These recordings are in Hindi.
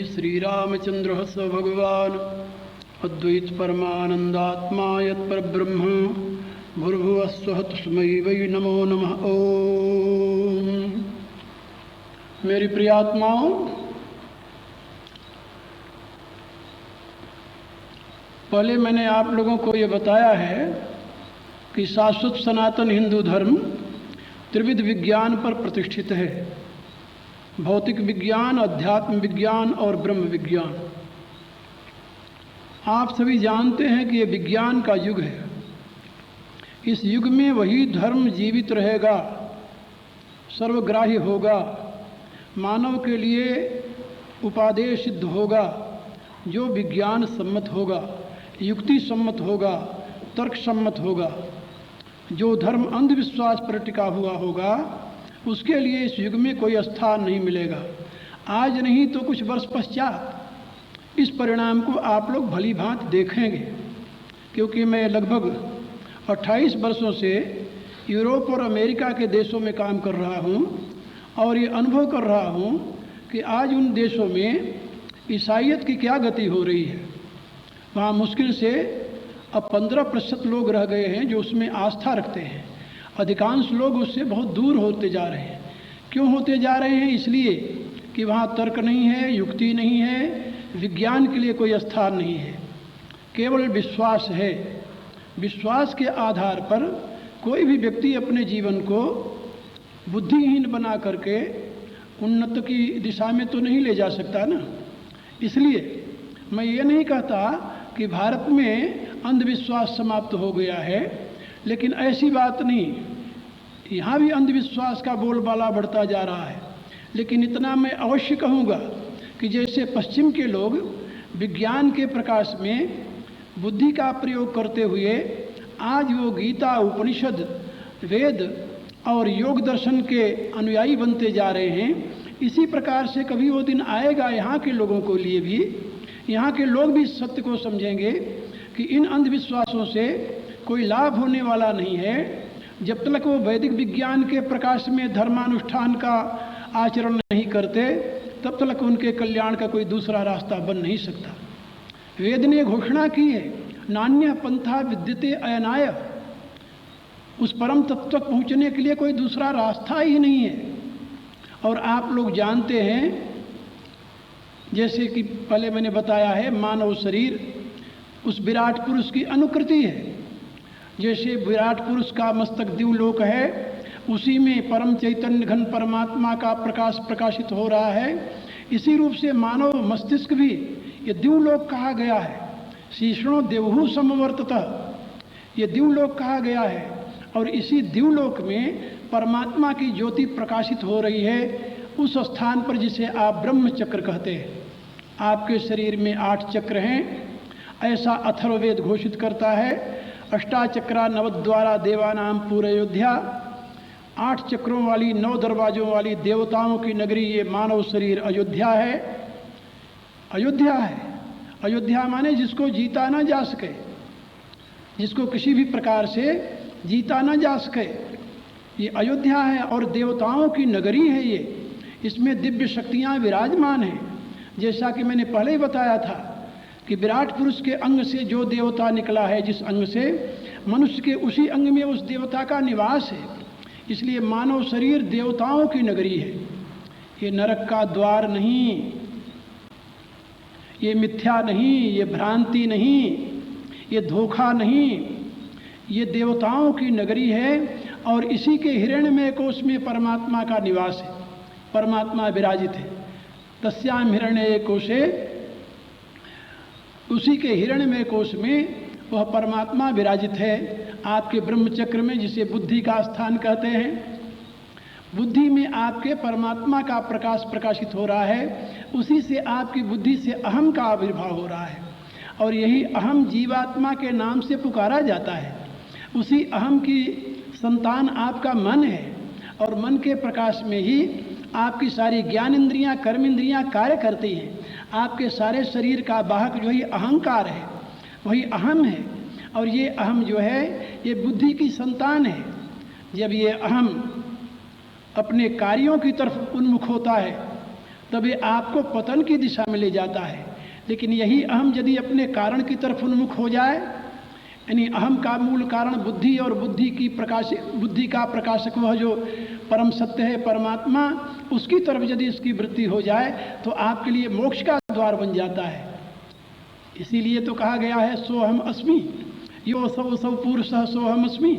श्रीरामचंद्र स भगवान अद्वैत परमानंदात्मा यत्परब्रह्म भूर्भुवः स्वः तस्मै वै नमो नमः। ओम। मेरी प्रियात्माओं, पहले मैंने आप लोगों को ये बताया है कि शाश्वत सनातन हिंदू धर्म त्रिविध विज्ञान पर प्रतिष्ठित है। भौतिक विज्ञान, अध्यात्म विज्ञान और ब्रह्म विज्ञान। आप सभी जानते हैं कि ये विज्ञान का युग है। इस युग में वही धर्म जीवित रहेगा, सर्वग्राही होगा, मानव के लिए उपादेय सिद्ध होगा, जो विज्ञान सम्मत होगा, युक्ति सम्मत होगा, तर्क सम्मत होगा। जो धर्म अंधविश्वास पर टिका हुआ होगा उसके लिए इस युग में कोई स्थान नहीं मिलेगा। आज नहीं तो कुछ वर्ष पश्चात इस परिणाम को आप लोग भली भांति देखेंगे, क्योंकि मैं लगभग 28 वर्षों से यूरोप और अमेरिका के देशों में काम कर रहा हूँ और ये अनुभव कर रहा हूँ कि आज उन देशों में ईसाईयत की क्या गति हो रही है। वहाँ मुश्किल से अब 15% लोग रह गए हैं जो उसमें आस्था रखते हैं। अधिकांश लोग उससे बहुत दूर होते जा रहे हैं। क्यों होते जा रहे हैं? इसलिए कि वहाँ तर्क नहीं है, युक्ति नहीं है, विज्ञान के लिए कोई स्थान नहीं है, केवल विश्वास है। विश्वास के आधार पर कोई भी व्यक्ति अपने जीवन को बुद्धिहीन बना करके उन्नति की दिशा में तो नहीं ले जा सकता ना। इसलिए मैं ये नहीं कहता कि भारत में अंधविश्वास समाप्त हो गया है, लेकिन ऐसी बात नहीं। यहाँ भी अंधविश्वास का बोलबाला बढ़ता जा रहा है, लेकिन इतना मैं अवश्य कहूँगा कि जैसे पश्चिम के लोग विज्ञान के प्रकाश में बुद्धि का प्रयोग करते हुए आज वो गीता, उपनिषद, वेद और योग दर्शन के अनुयायी बनते जा रहे हैं, इसी प्रकार से कभी वो दिन आएगा यहाँ के लोगों को लिए भी, यहाँ के लोग भी इस सत्य को समझेंगे कि इन अंधविश्वासों से कोई लाभ होने वाला नहीं है। जब तक वो वैदिक विज्ञान के प्रकाश में धर्मानुष्ठान का आचरण नहीं करते, तब तक उनके कल्याण का कोई दूसरा रास्ता बन नहीं सकता। वेद ने घोषणा की है, नान्य पंथा विद्यते अयनाय। उस परम तत्व तक पहुँचने के लिए कोई दूसरा रास्ता ही नहीं है। और आप लोग जानते हैं, जैसे कि पहले मैंने बताया है, मानव शरीर उस विराट पुरुष की अनुकृति है। जैसे विराट पुरुष का मस्तक दिव्यलोक है, उसी में परम चैतन्य घन परमात्मा का प्रकाश प्रकाशित हो रहा है। इसी रूप से मानव मस्तिष्क भी ये दिव्यलोक कहा गया है। शीर्षणो देवहु समवर्ततः, ये दिव्यलोक कहा गया है। और इसी दिव्यलोक में परमात्मा की ज्योति प्रकाशित हो रही है, उस स्थान पर जिसे आप ब्रह्म चक्र कहते हैं। आपके शरीर में 8 चक्र हैं, ऐसा अथर्ववेद घोषित करता है। अष्टाचक्रा नवद्वारा देवानाम पूरयोध्या। 8 चक्रों वाली, 9 दरवाजों वाली देवताओं की नगरी ये मानव शरीर अयोध्या है। अयोध्या है। अयोध्या माने जिसको जीता ना जा सके, जिसको किसी भी प्रकार से जीता ना जा सके, ये अयोध्या है। और देवताओं की नगरी है ये। इसमें दिव्य शक्तियाँ विराजमान हैं। जैसा कि मैंने पहले ही बताया था कि विराट पुरुष के अंग से जो देवता निकला है, जिस अंग से, मनुष्य के उसी अंग में उस देवता का निवास है। इसलिए मानव शरीर देवताओं की नगरी है। ये नरक का द्वार नहीं, ये मिथ्या नहीं, ये भ्रांति नहीं, ये धोखा नहीं, ये देवताओं की नगरी है। और इसी के हिरण्यमय कोश में परमात्मा का निवास है। परमात्मा विराजित है। तस्याम हिरण्यमय कोशे, उसी के हिरण्यमय कोश में वह परमात्मा विराजित है। आपके ब्रह्मचक्र में, जिसे बुद्धि का स्थान कहते हैं, बुद्धि में आपके परमात्मा का प्रकाश प्रकाशित हो रहा है। उसी से आपकी बुद्धि से अहम का आविर्भाव हो रहा है। और यही अहम जीवात्मा के नाम से पुकारा जाता है। उसी अहम की संतान आपका मन है। और मन के प्रकाश में ही आपकी सारी ज्ञान इंद्रियां, कर्म इंद्रियां कार्य करती हैं। आपके सारे शरीर का वाहक जो है अहंकार है, वही अहम है। और ये अहम जो है ये बुद्धि की संतान है। जब ये अहम अपने कार्यों की तरफ उन्मुख होता है तब ये आपको पतन की दिशा में ले जाता है। लेकिन यही अहम यदि अपने कारण की तरफ उन्मुख हो जाए, यानी अहम का मूल कारण बुद्धि और बुद्धि का प्रकाशक वह जो परम सत्य है परमात्मा, उसकी तरफ यदि इसकी वृत्ति हो जाए तो आपके लिए मोक्ष का द्वार बन जाता है। इसीलिए तो कहा गया है सोहम अस्मि, यो सौ पुरुषः सोहम अस्मि।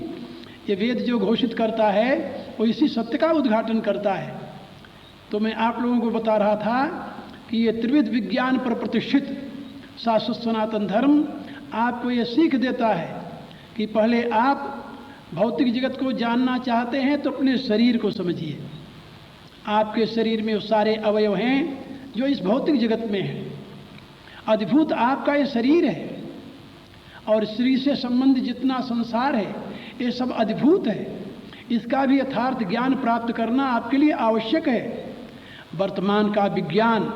ये वेद जो घोषित करता है वो इसी सत्य का उद्घाटन करता है। तो मैं आप लोगों को बता रहा था कि ये त्रिविध विज्ञान पर प्रतिष्ठित शाश्वत सनातन धर्म आपको ये सीख देता है कि पहले आप भौतिक जगत को जानना चाहते हैं तो अपने शरीर को समझिए। आपके शरीर में वो सारे अवयव हैं जो इस भौतिक जगत में हैं। अद्भुत आपका ये शरीर है और शरीर से संबंधित जितना संसार है ये सब अद्भुत है। इसका भी यथार्थ ज्ञान प्राप्त करना आपके लिए आवश्यक है। वर्तमान का विज्ञान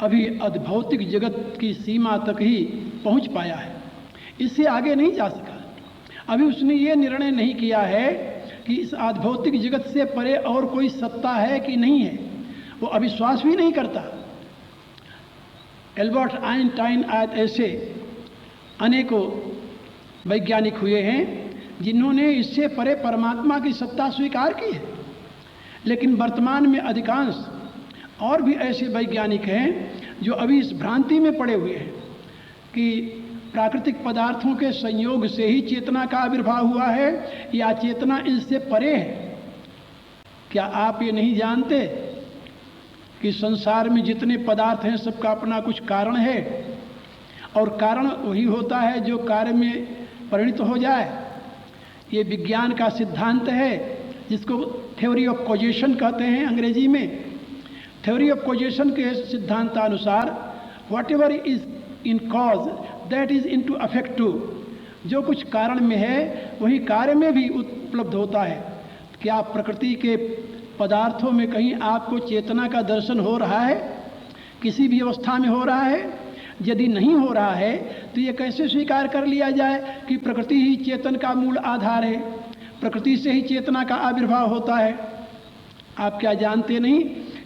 अभी अभौतिक जगत की सीमा तक ही पहुंच पाया है, इससे आगे नहीं जा सका। अभी उसने ये निर्णय नहीं किया है कि इस अभौतिक जगत से परे और कोई सत्ता है कि नहीं है, वो अविश्वास भी नहीं करता। एल्बर्ट आइंस्टाइन ऐसे अनेकों वैज्ञानिक हुए हैं जिन्होंने इससे परे परमात्मा की सत्ता स्वीकार की है। लेकिन वर्तमान में अधिकांश और भी ऐसे वैज्ञानिक हैं जो अभी इस भ्रांति में पड़े हुए हैं कि प्राकृतिक पदार्थों के संयोग से ही चेतना का आविर्भाव हुआ है या चेतना इससे परे है। क्या आप ये नहीं जानते कि संसार में जितने पदार्थ हैं सबका अपना कुछ कारण है और कारण वही होता है जो कार्य में परिणत हो जाए। ये विज्ञान का सिद्धांत है जिसको थ्योरी ऑफ कॉजेशन कहते हैं अंग्रेजी में। थ्योरी ऑफ कॉजेशन के सिद्धांतानुसार whatever is in cause that is in to effect too, जो कुछ कारण में है वही कार्य में भी उपलब्ध होता है। क्या प्रकृति के पदार्थों में कहीं आपको चेतना का दर्शन हो रहा है? किसी भी अवस्था में हो रहा है? यदि नहीं हो रहा है तो ये कैसे स्वीकार कर लिया जाए कि प्रकृति ही चेतन का मूल आधार है, प्रकृति से ही चेतना का आविर्भाव होता है? आप क्या जानते नहीं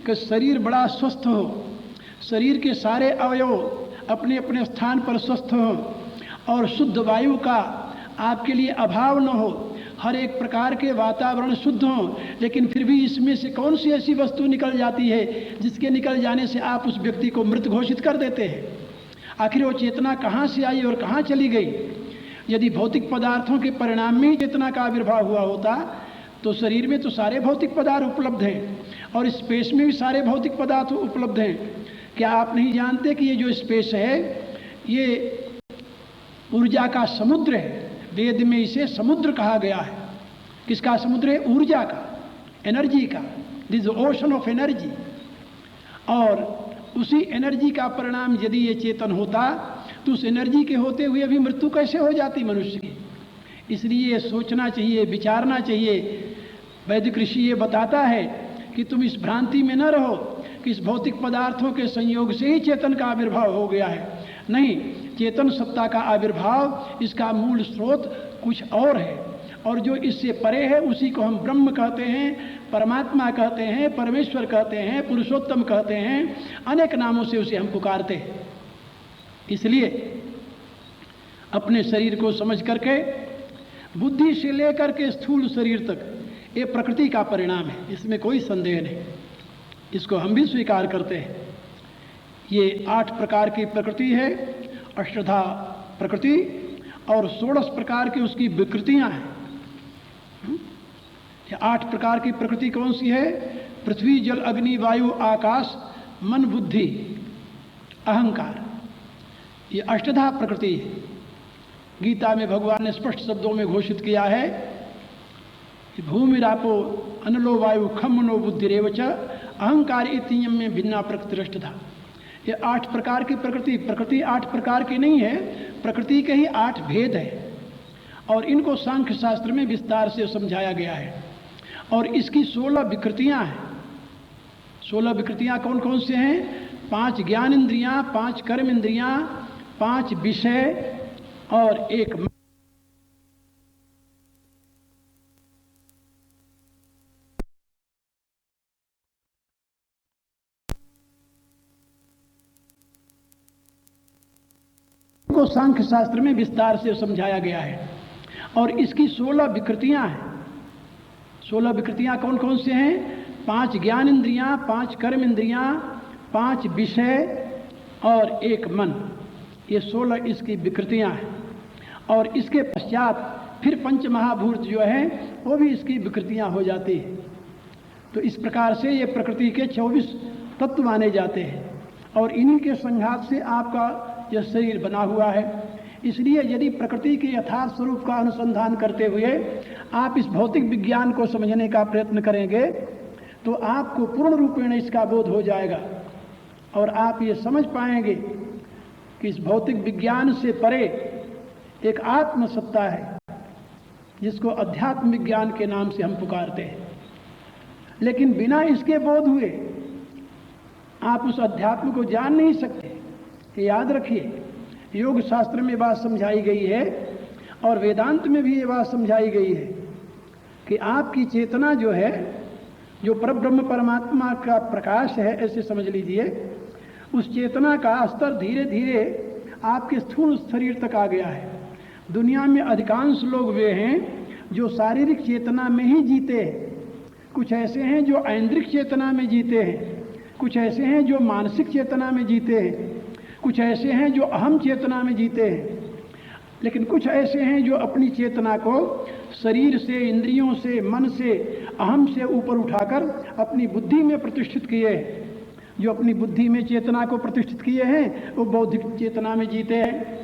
कि शरीर बड़ा स्वस्थ हो, शरीर के सारे अवयव अपने अपने स्थान पर स्वस्थ हो और शुद्ध वायु का आपके लिए अभाव न हो, हर एक प्रकार के वातावरण शुद्ध हों, लेकिन फिर भी इसमें से कौन सी ऐसी वस्तु निकल जाती है जिसके निकल जाने से आप उस व्यक्ति को मृत घोषित कर देते हैं? आखिर वो चेतना कहाँ से आई और कहाँ चली गई? यदि भौतिक पदार्थों के परिणाम में चेतना का आविर्भाव हुआ होता तो शरीर में तो सारे भौतिक पदार्थ उपलब्ध हैं और स्पेस में भी सारे भौतिक पदार्थ उपलब्ध हैं। क्या आप नहीं जानते कि ये जो स्पेस है ये ऊर्जा का समुद्र है? वेद में इसे समुद्र कहा गया है। किसका समुद्र है? ऊर्जा का, एनर्जी का। This ocean of energy. और उसी एनर्जी का परिणाम यदि ये चेतन होता तो उस एनर्जी के होते हुए भी मृत्यु कैसे हो जाती मनुष्य की? इसलिए सोचना चाहिए, विचारना चाहिए। वैदिक ऋषि ये बताता है कि तुम इस भ्रांति में न रहो कि इस भौतिक पदार्थों के संयोग से ही चेतन का आविर्भाव हो गया है। नहीं, चेतन सत्ता का आविर्भाव, इसका मूल स्रोत कुछ और है और जो इससे परे है उसी को हम ब्रह्म कहते हैं, परमात्मा कहते हैं, परमेश्वर कहते हैं, पुरुषोत्तम कहते हैं। अनेक नामों से उसे हम पुकारते हैं। इसलिए अपने शरीर को समझ करके बुद्धि से लेकर के स्थूल शरीर तक ये प्रकृति का परिणाम है, इसमें कोई संदेह नहीं। इसको हम भी स्वीकार करते हैं। ये 8 प्रकार की प्रकृति है, अष्टधा प्रकृति, और 16 प्रकार की उसकी विकृतियां हैं। ये 8 प्रकार की प्रकृति कौन सी है? पृथ्वी, जल, अग्नि, वायु, आकाश, मन, बुद्धि, अहंकार। ये अष्टधा प्रकृति है। गीता में भगवान ने स्पष्ट शब्दों में घोषित किया है कि भूमिरापो अनलो वायु खम मनो बुद्धिरेव च अहंकार इतियम में भिन्ना प्रकृति था। ये 8 प्रकार की प्रकृति 8 प्रकार की नहीं है, प्रकृति के ही 8 भेद हैं और इनको सांख्य शास्त्र में विस्तार से समझाया गया है। और इसकी 16 विकृतियां हैं। 16 विकृतियां कौन कौन से हैं? 5 ज्ञान इंद्रियां, 5 कर्म इंद्रियां, 5 विषय और 1 मन। को सांख्य शास्त्र में विस्तार से समझाया गया है। और इसकी 16 विकृतियां हैं। 16 विकृतियां कौन कौन से हैं? 5 ज्ञान इंद्रियां, 5 कर्म इंद्रियां, 5 विषय और 1 मन। ये 16 इसकी विकृतियां हैं। और इसके पश्चात फिर पंच महाभूत जो है वो भी इसकी विकृतियां हो जाती हैं। तो इस प्रकार से ये प्रकृति के 24 तत्व माने जाते हैं और इन्हीं के संघात से आपका यह शरीर बना हुआ है। इसलिए यदि प्रकृति के यथार्थ स्वरूप का अनुसंधान करते हुए आप इस भौतिक विज्ञान को समझने का प्रयत्न करेंगे तो आपको पूर्ण रूपेण इसका बोध हो जाएगा और आप ये समझ पाएंगे कि इस भौतिक विज्ञान से परे एक आत्म सत्ता है जिसको अध्यात्म विज्ञान के नाम से हम पुकारते हैं। लेकिन बिना इसके बोध हुए आप उस अध्यात्म को जान नहीं सकते। याद रखिए, योग शास्त्र में बात समझाई गई है और वेदांत में भी ये बात समझाई गई है कि आपकी चेतना जो है, जो परब्रह्म परमात्मा का प्रकाश है, ऐसे समझ लीजिए, उस चेतना का स्तर धीरे धीरे आपके स्थूल शरीर तक आ गया है। दुनिया में अधिकांश लोग वे हैं जो शारीरिक चेतना में ही जीते हैं। कुछ ऐसे हैं जो ऐन्द्रिक चेतना में जीते हैं, कुछ ऐसे हैं जो मानसिक चेतना में जीते हैं, कुछ ऐसे हैं जो अहम चेतना में जीते हैं, लेकिन कुछ ऐसे हैं जो अपनी चेतना को शरीर से, इंद्रियों से, मन से, अहम से ऊपर उठाकर अपनी बुद्धि में प्रतिष्ठित किए हैं। जो अपनी बुद्धि में चेतना को प्रतिष्ठित किए हैं वो बौद्धिक चेतना में जीते हैं।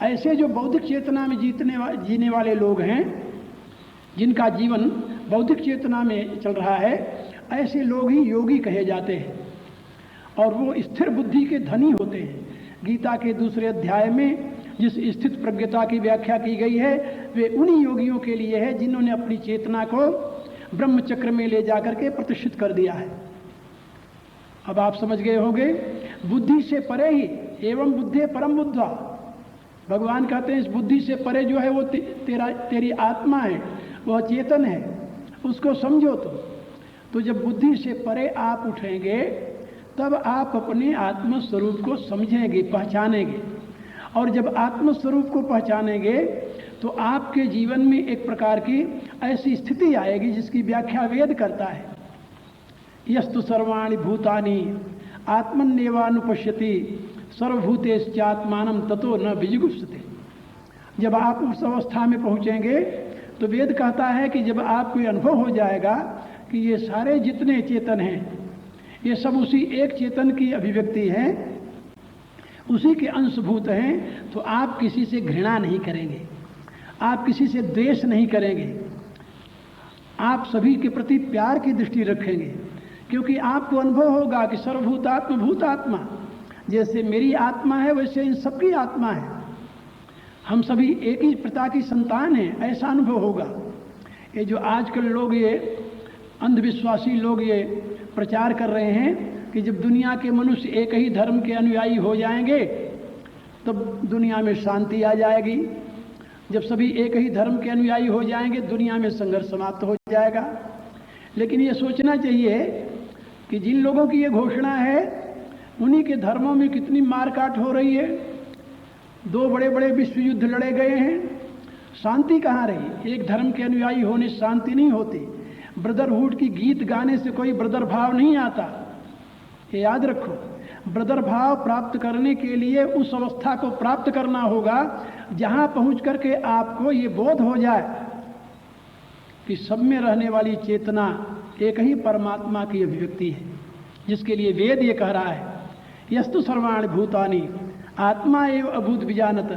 ऐसे जो बौद्धिक चेतना में जीने वाले लोग हैं, जिनका जीवन बौद्धिक चेतना में चल रहा है, ऐसे लोग ही योगी कहे जाते हैं और वो स्थिर बुद्धि के धनी होते हैं। गीता के दूसरे अध्याय में जिस स्थित प्रज्ञता की व्याख्या की गई है वे उन्हीं योगियों के लिए है जिन्होंने अपनी चेतना को ब्रह्म चक्र में ले जाकर के प्रतिष्ठित कर दिया है। अब आप समझ गए होंगे, बुद्धि से परे ही, एवं बुद्धे परम बुद्धा। भगवान कहते हैं इस बुद्धि से परे जो है वो तेरी आत्मा है, वह चेतन है, उसको समझो। तो जब बुद्धि से परे आप उठेंगे तब आप अपने आत्म स्वरूप को समझेंगे, पहचानेंगे। और जब आत्म स्वरूप को पहचानेंगे तो आपके जीवन में एक प्रकार की ऐसी स्थिति आएगी जिसकी व्याख्या वेद करता है। यस्तु सर्वाणि भूतानि आत्मन्येवानुपश्यति सर्वभूतेश्चात्मानं ततो न विजुगुप्सते। जब आप उस अवस्था में पहुंचेंगे तो वेद कहता है कि जब आपको अनुभव हो जाएगा कि ये सारे जितने चेतन हैं ये सब उसी एक चेतन की अभिव्यक्ति है, उसी के अंशभूत हैं, तो आप किसी से घृणा नहीं करेंगे, आप किसी से द्वेष नहीं करेंगे, आप सभी के प्रति प्यार की दृष्टि रखेंगे। क्योंकि आपको अनुभव होगा कि सर्वभूतात्म भूतात्मा, जैसे मेरी आत्मा है वैसे इन सबकी आत्मा है, हम सभी एक ही पिता की संतान हैं, ऐसा अनुभव होगा। ये जो आजकल लोग, ये अंधविश्वासी लोग ये प्रचार कर रहे हैं कि जब दुनिया के मनुष्य एक ही धर्म के अनुयायी हो जाएंगे तब दुनिया में शांति आ जाएगी, जब सभी एक ही धर्म के अनुयायी हो जाएंगे दुनिया में संघर्ष समाप्त हो जाएगा। लेकिन ये सोचना चाहिए कि जिन लोगों की ये घोषणा है उन्हीं के धर्मों में कितनी मारकाट हो रही है। 2 बड़े बड़े विश्व युद्ध लड़े गए हैं, शांति कहाँ रही? एक धर्म के अनुयायी होने से शांति नहीं होती। ब्रदरहुड की गीत गाने से कोई ब्रदर भाव नहीं आता, ये याद रखो। ब्रदर भाव प्राप्त करने के लिए उस अवस्था को प्राप्त करना होगा जहां पहुंच करके आपको ये बोध हो जाए कि सब में रहने वाली चेतना एक ही परमात्मा की अभिव्यक्ति है, जिसके लिए वेद ये कह रहा है यस्तु सर्वाणि भूतानि आत्मा एव अभूत विजानत,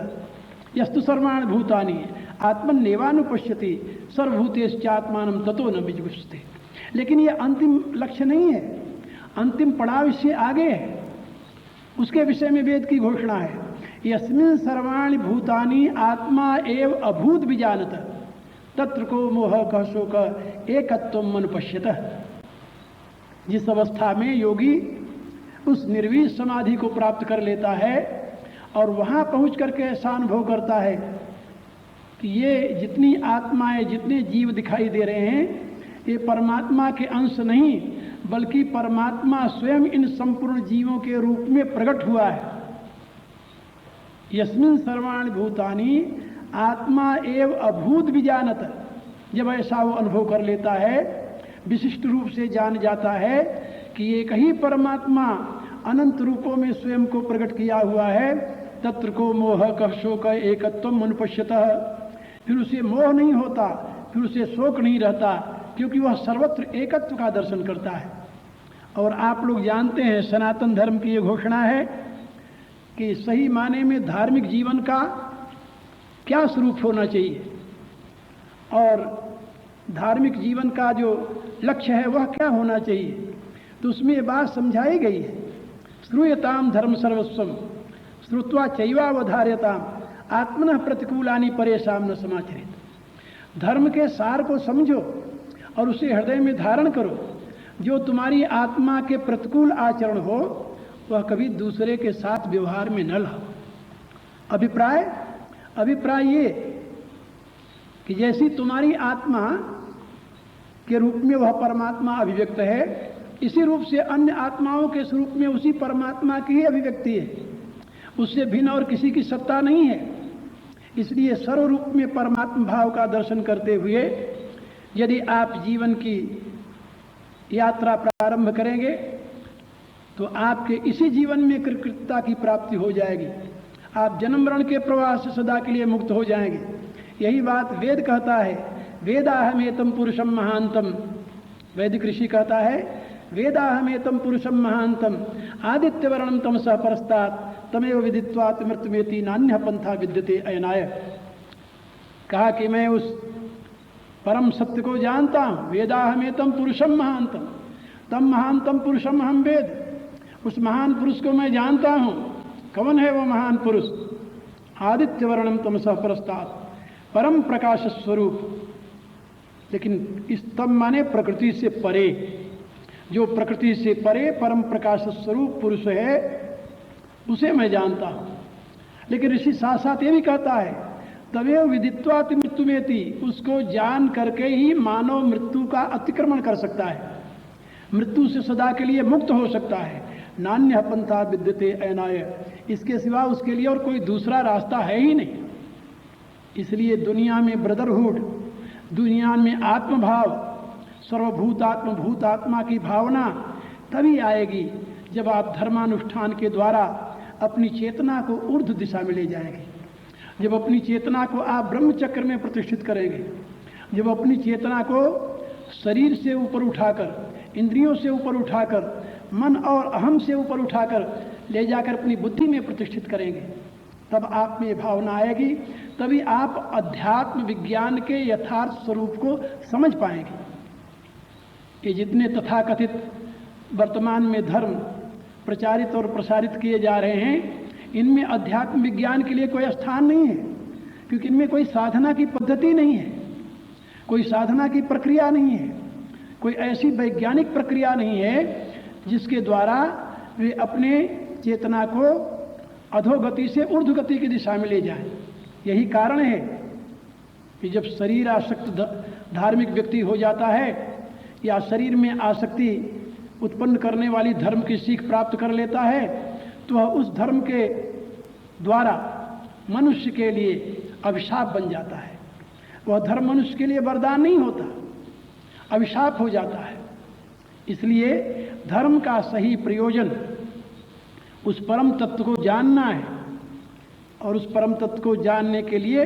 यस्तु सर्वाणि भूतानि आत्मन्येवानुपश्यति सर्वभूतेश्चात्मानं ततो न विजुगुप्सते। लेकिन ये अंतिम लक्ष्य नहीं है, अंतिम पड़ाव इससे आगे है। उसके विषय में वेद की घोषणा है यस्मिन् सर्वाणि भूतानि आत्मा एव अभूत विजानत तत्र को मोह कह शोक एकत्वम अनुपश्यतः। जिस अवस्था में योगी उस निर्वीण समाधि को प्राप्त कर लेता है और वहां पहुंच करके ऐसा अनुभव करता है कि ये जितनी आत्माएं, जितने जीव दिखाई दे रहे हैं, ये परमात्मा के अंश नहीं बल्कि परमात्मा स्वयं इन संपूर्ण जीवों के रूप में प्रकट हुआ है। यस्मिन् सर्वाणि भूतानि आत्मा एव अभूत विजानत। जब ऐसा वो अनुभव कर लेता है, विशिष्ट रूप से जान जाता है कि एक ही परमात्मा अनंत रूपों में स्वयं को प्रकट किया हुआ है, तत्र को मोह कह शोक एकत्वम अनुपश्यतः। फिर उसे मोह नहीं होता, फिर उसे शोक नहीं रहता, क्योंकि वह सर्वत्र एकत्व का दर्शन करता है। और आप लोग जानते हैं, सनातन धर्म की ये घोषणा है कि सही माने में धार्मिक जीवन का क्या स्वरूप होना चाहिए और धार्मिक जीवन का जो लक्ष्य है वह क्या होना चाहिए। तो उसमें ये बात समझाई गई है, श्रूयताम धर्म सर्वस्वम श्रुत्वा चैवावधार्यताम आत्मनः प्रतिकूलानि परेशान न समाचरित। धर्म के सार को समझो और उसे हृदय में धारण करो। जो तुम्हारी आत्मा के प्रतिकूल आचरण हो वह कभी दूसरे के साथ व्यवहार में न लाओ। अभिप्राय ये कि जैसी तुम्हारी आत्मा के रूप में वह परमात्मा अभिव्यक्त है, इसी रूप से अन्य आत्माओं के स्वरूप में उसी परमात्मा की ही अभिव्यक्ति है, उससे भिन्न और किसी की सत्ता नहीं है। इसलिए सर्व रूप में परमात्मा भाव का दर्शन करते हुए यदि आप जीवन की यात्रा प्रारंभ करेंगे तो आपके इसी जीवन में कृतज्ञता की प्राप्ति हो जाएगी। आप जन्म मरण के प्रवाह से सदा के लिए मुक्त हो जाएंगे। यही बात वेद कहता है, वेदाहमेतम पुरुषम महांतम। वैदिक ऋषि कहता है, वेदाहमेतम पुरुषम महांतम आदित्य वर्णम तमसः परस्तात् तमेव विदित्वात् मृत्युमेति नान्यः पंथा विद्यते अयनाय। कहा कि मैं उस परम सत्य को जानता हूं, वेदाहमेतम पुरुषम महांतम, तम महांतम पुरुषम हम वेद। उस महान पुरुष को मैं जानता हूं। कौन है वो महान पुरुष? आदित्य वर्णम तमसः परस्तात्, परम प्रकाश स्वरूप। लेकिन इस तम माने प्रकृति से परे, जो प्रकृति से परे परम प्रकाश स्वरूप पुरुष है उसे मैं जानता हूं। लेकिन ऋषि साथ साथ ये भी कहता है, तमेव विदित्वात् मृत्युमेति, उसको जान करके ही मानव मृत्यु का अतिक्रमण कर सकता है, मृत्यु से सदा के लिए मुक्त हो सकता है। नान्यः पंथा विद्यते अयनाय, इसके सिवा उसके लिए और कोई दूसरा रास्ता है ही नहीं। इसलिए दुनिया में ब्रदरहुड, दुनिया में आत्मभाव, सर्वभूतात्म भूतात्मा की भावना तभी आएगी जब आप धर्मानुष्ठान के द्वारा अपनी चेतना को ऊर्ध्व दिशा में ले जाएंगे, जब अपनी चेतना को आप ब्रह्मचक्र में प्रतिष्ठित करेंगे, जब अपनी चेतना को शरीर से ऊपर उठाकर, इंद्रियों से ऊपर उठाकर, मन और अहम से ऊपर उठाकर ले जाकर अपनी बुद्धि में प्रतिष्ठित करेंगे, तब आप में भावना आएगी। तभी आप अध्यात्म विज्ञान के यथार्थ स्वरूप को समझ पाएंगे। ये जितने तथाकथित वर्तमान में धर्म प्रचारित और प्रसारित किए जा रहे हैं, इनमें अध्यात्म विज्ञान के लिए कोई स्थान नहीं है, क्योंकि इनमें कोई साधना की पद्धति नहीं है, कोई साधना की प्रक्रिया नहीं है, कोई ऐसी वैज्ञानिक प्रक्रिया नहीं है जिसके द्वारा वे अपने चेतना को अधोगति से ऊर्ध्वगति की दिशा में ले जाएं। यही कारण है कि जब शरीर आसक्त धार्मिक व्यक्ति हो जाता है या शरीर में आसक्ति उत्पन्न करने वाली धर्म की सीख प्राप्त कर लेता है, तो वह उस धर्म के द्वारा मनुष्य के लिए अभिशाप बन जाता है। वह धर्म मनुष्य के लिए वरदान नहीं होता, अभिशाप हो जाता है। इसलिए धर्म का सही प्रयोजन उस परम तत्व को जानना है, और उस परम तत्व को जानने के लिए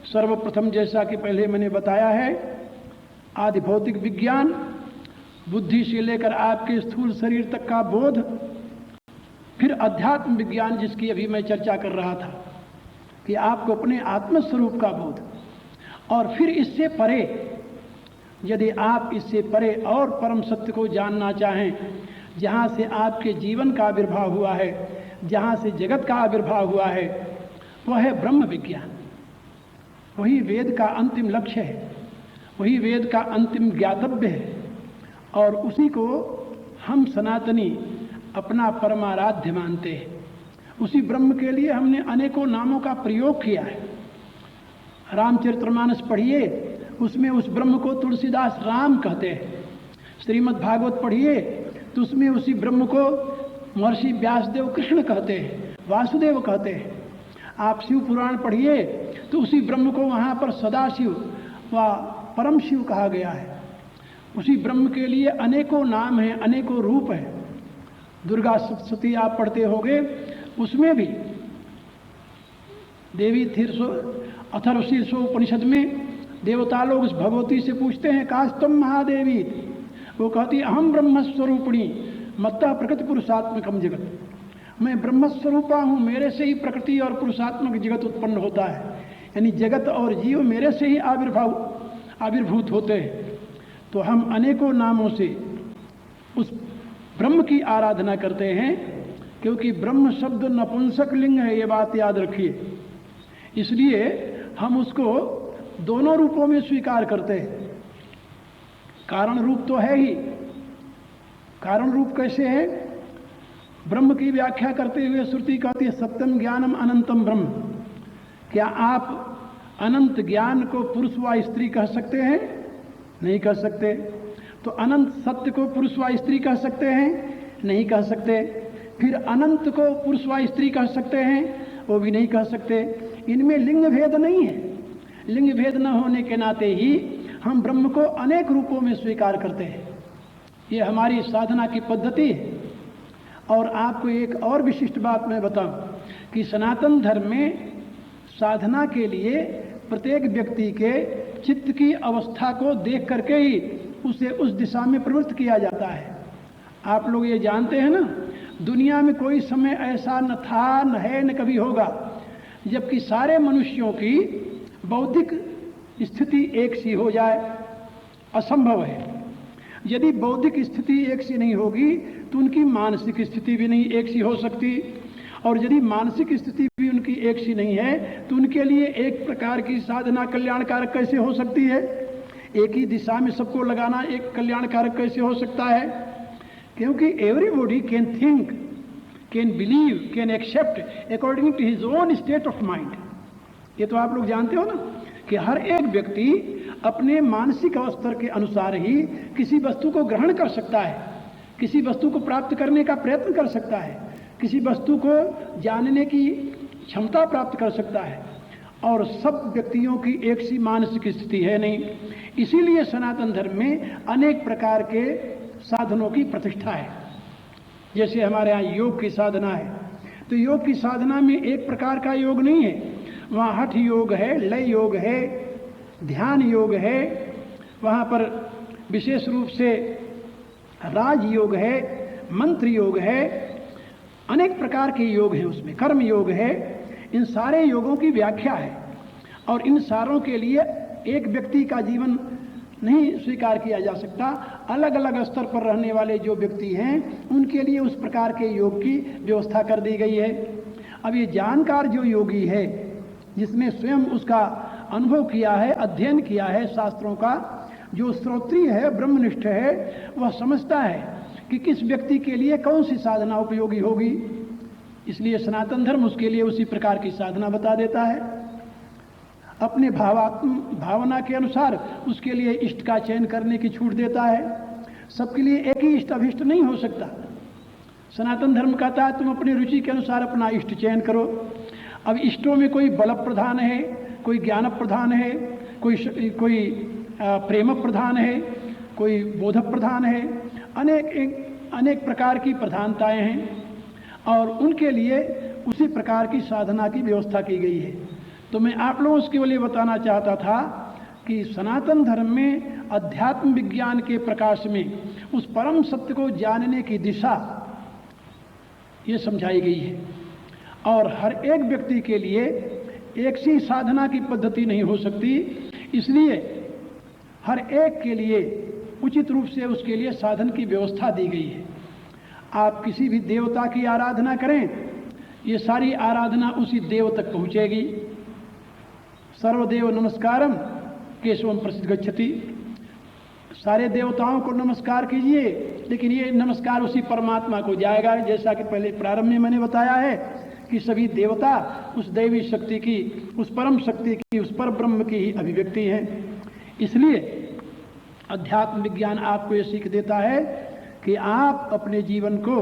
सर्वप्रथम, जैसा कि पहले मैंने बताया है, आदि भौतिक विज्ञान, बुद्धि से लेकर आपके स्थूल शरीर तक का बोध, फिर अध्यात्म विज्ञान जिसकी अभी मैं चर्चा कर रहा था कि आपको अपने आत्मस्वरूप का बोध, और फिर इससे परे, यदि आप इससे परे और परम सत्य को जानना चाहें, जहाँ से आपके जीवन का आविर्भाव हुआ है, जहाँ से जगत का आविर्भाव हुआ है, वह है ब्रह्म विज्ञान। वही वेद का अंतिम लक्ष्य है। वही वेद का अंतिम ज्ञातव्य है और उसी को हम सनातनी अपना परमाराध्य मानते हैं। उसी ब्रह्म के लिए हमने अनेकों नामों का प्रयोग किया है। रामचरितमानस पढ़िए, उसमें उस ब्रह्म को तुलसीदास राम कहते हैं। श्रीमद् भागवत पढ़िए तो उसमें उसी ब्रह्म को महर्षि व्यासदेव कृष्ण कहते हैं, वासुदेव कहते हैं। आप शिव पुराण पढ़िए तो उसी ब्रह्म को वहाँ पर सदाशिव व परम शिव कहा गया है। उसी ब्रह्म के लिए अनेकों नाम हैं, अनेकों रूप हैं। दुर्गा सप्तशती आप पढ़ते होंगे, उसमें भी देवी अथर्वशीर्षो उपनिषद में देवता लोग उस भगवती से पूछते हैं, कास्तम महादेवी। वो कहती अहम ब्रह्मस्वरूपिणी मत्तः प्रकृति पुरुषात्मकम जगत। मैं ब्रह्मस्वरूपा हूँ, मेरे से ही प्रकृति और पुरुषात्मक जगत उत्पन्न होता है। यानी जगत और जीव मेरे से ही आविर्भूत होते हैं। तो हम अनेकों नामों से उस ब्रह्म की आराधना करते हैं, क्योंकि ब्रह्म शब्द नपुंसक लिंग है, ये बात याद रखिए। इसलिए हम उसको दोनों रूपों में स्वीकार करते हैं। कारण रूप तो है ही। कारण रूप कैसे है? ब्रह्म की व्याख्या करते हुए श्रुति कहती है सत्यम ज्ञानम अनंतम ब्रह्म। क्या आप अनंत ज्ञान को पुरुष व स्त्री कह सकते हैं? नहीं कह सकते। तो अनंत सत्य को पुरुष व स्त्री कह सकते हैं? नहीं कह सकते। फिर अनंत को पुरुष व स्त्री कह सकते हैं? वो भी नहीं कह सकते। इनमें लिंग भेद नहीं है। लिंग भेद न होने के नाते ही हम ब्रह्म को अनेक रूपों में स्वीकार करते हैं। ये हमारी साधना की पद्धति है। और आपको एक और विशिष्ट बात मैं बताऊं कि सनातन धर्म में साधना के लिए प्रत्येक व्यक्ति के चित्त की अवस्था को देख करके ही उसे उस दिशा में प्रवृत्त किया जाता है। आप लोग ये जानते हैं ना, दुनिया में कोई समय ऐसा न था, न है, न कभी होगा, जबकि सारे मनुष्यों की बौद्धिक स्थिति एक सी हो जाए। असंभव है। यदि बौद्धिक स्थिति एक सी नहीं होगी तो उनकी मानसिक स्थिति भी नहीं एक सी हो सकती, और यदि मानसिक स्थिति भी उनकी एक सी नहीं है तो उनके लिए एक प्रकार की साधना कल्याणकारक कैसे हो सकती है? एक ही दिशा में सबको लगाना एक कल्याणकारक कैसे हो सकता है? क्योंकि everybody can think, can believe, can accept according to his own state of mind. ये तो आप लोग जानते हो ना कि हर एक व्यक्ति अपने मानसिक अवस्था के अनुसार ही किसी वस्तु को ग्रहण कर सकता है, किसी वस्तु को प्राप्त करने का प्रयत्न कर सकता है, किसी वस्तु को जानने की क्षमता प्राप्त कर सकता है। और सब व्यक्तियों की एक सी मानसिक स्थिति है नहीं। इसीलिए सनातन धर्म में अनेक प्रकार के साधनों की प्रतिष्ठा है। जैसे हमारे यहाँ योग की साधना है, तो योग की साधना में एक प्रकार का योग नहीं है। वहाँ हठ योग है, लय योग है, ध्यान योग है, वहाँ पर विशेष रूप से राज योग है, मंत्र योग है, अनेक प्रकार के योग हैं उसमें, कर्म योग है। इन सारे योगों की व्याख्या है और इन सारों के लिए एक व्यक्ति का जीवन नहीं स्वीकार किया जा सकता। अलग अलग स्तर पर रहने वाले जो व्यक्ति हैं उनके लिए उस प्रकार के योग की व्यवस्था कर दी गई है। अब ये जानकार जो योगी है, जिसने स्वयं उसका अनुभव किया है, अध्ययन किया है शास्त्रों का, जो श्रोत्रिय है, ब्रह्मनिष्ठ है, वह समझता है कि किस व्यक्ति के लिए कौन सी साधना उपयोगी होगी। इसलिए सनातन धर्म उसके लिए उसी प्रकार की साधना बता देता है। अपने भावना के अनुसार उसके लिए इष्ट का चयन करने की छूट देता है। सबके लिए एक ही इष्ट अभिष्ट नहीं हो सकता। सनातन धर्म कहता है तुम अपनी रुचि के अनुसार अपना इष्ट चयन करो। अब इष्टों में कोई बल प्रधान है, कोई ज्ञान प्रधान है, कोई प्रेम प्रधान है, कोई बोध प्रधान है, अनेक प्रकार की प्रधानताएं हैं और उनके लिए उसी प्रकार की साधना की व्यवस्था की गई है। तो मैं आप लोगों के लिए बताना चाहता था कि सनातन धर्म में अध्यात्म विज्ञान के प्रकाश में उस परम सत्य को जानने की दिशा ये समझाई गई है। और हर एक व्यक्ति के लिए एक सी साधना की पद्धति नहीं हो सकती, इसलिए हर एक के लिए उचित रूप से उसके लिए साधन की व्यवस्था दी गई है। आप किसी भी देवता की आराधना करें, ये सारी आराधना उसी देव तक पहुंचेगी। सर्वदेव नमस्कारम केशवम प्रसिद्ध गच्छति। सारे देवताओं को नमस्कार कीजिए, लेकिन ये नमस्कार उसी परमात्मा को जाएगा, जैसा कि पहले प्रारंभ में मैंने बताया है कि सभी देवता उस दैवी शक्ति की, उस परम शक्ति की, उस पर ब्रह्म की ही अभिव्यक्ति हैं। इसलिए अध्यात्म विज्ञान आपको ये सीख देता है कि आप अपने जीवन को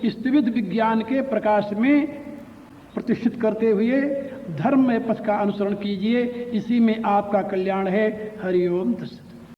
इस त्रिविध विज्ञान के प्रकाश में प्रतिष्ठित करते हुए धर्ममय पथ का अनुसरण कीजिए, इसी में आपका कल्याण है। हरि ओम तत्सत।